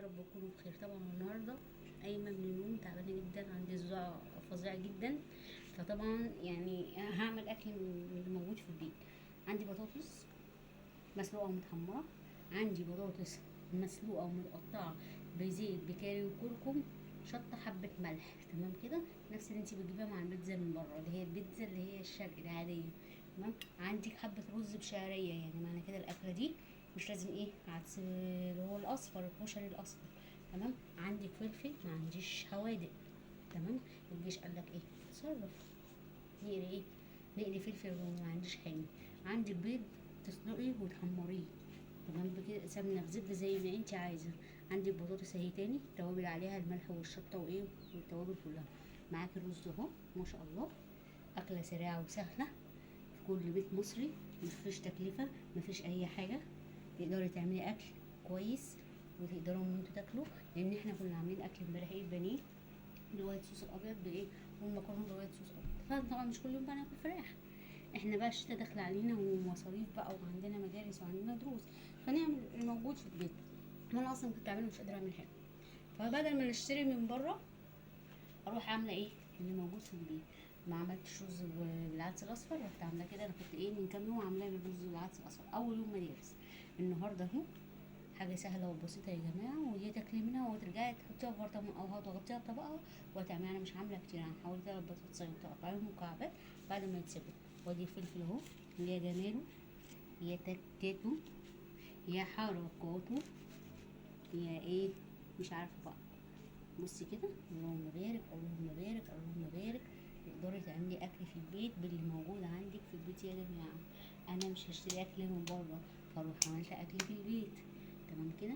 يا رب تكونوا بخير. طبعا النهارده قايمه من النوم تعبانه جدا، عندي صداع فظيع جدا، فطبعا يعني هعمل اكل من اللي موجود في البيت. عندي بطاطس مسلوقه ومتحمره، عندي بطاطس مسلوقه ومتقطعه بزيت بكاري وكركم شطه حبه ملح، تمام كده، نفس اللي انتي بتجيبيها مع البيتزا من بره، اللي هي البيتزا اللي هي الشرقي العاديه. تمام. عندي حبه رز بشعريه، يعني معنى كده الاكله دي مش لازم عدس اللي هو الاصفر، الكشري الاصفر. تمام. عندي فلفل، ما عنديش حوادق. تمام. الجيش قال لك اتصرف، نقلي نقلي فلفل رومي، ما عنديش حاجه. عندي بيض تسلقيه وتحمريه، تمام بكده، سمنه في زبده زي ما انت عايزه. عندي البطاطس اهي تاني، توابل عليها الملح والشطه والتوابل كلها. معاكي الرز اهو ما شاء الله. اكله سريعه وسهله في كل بيت مصري، مفيش تكلفه، مفيش اي حاجه. تقدري تعملي اكل كويس وتقدروا ان انتوا تاكلوا، لان احنا كنا عاملين اكل امبارح البانيه بالوايت صوص الابيض والمكرونه بالوايت صوص الابيض. فطبعا مش كل يوم بقى ناكل فراخ، احنا بقى الشتا داخله علينا ومصاريف بقى، وعندنا مدارس وعندنا دروس، فنعمل الموجود في البيت. وانا اصلا كنت عامله مش قادره اعمل حاجه، فبدل ما نشتري من بره اروح عامله اللي موجود في البيت. ما عملتش رز بالعدس الاصفر، رحت عامله كده. انا كنت من كام يوم عاملاه بالرز بالعدس الاصفر اول يوم مدارس. النهارده اهو حاجه سهله وبسيطه يا جماعه، وهي تاكلي منها وترجعي تحطيها في برطمان او هتغطيها بطبقه وتعملي. انا مش عامله كتير، انا حوالي 3 بطاطسايه وتقطعيهم مكعبات بعد ما يتسبوا. وادي الفلفل اهو، يا جماله، يا تكاته، يا حركاته، يا مش عارفه بقى. بصي كده، اللهم بارك اللهم بارك اللهم بارك. تقدري تعملي اكل في البيت باللي موجود عندك في البيت يا جماعه. انا مش هشتري اكل من بره، فاروح عملت اكل في البيت. تمام كده.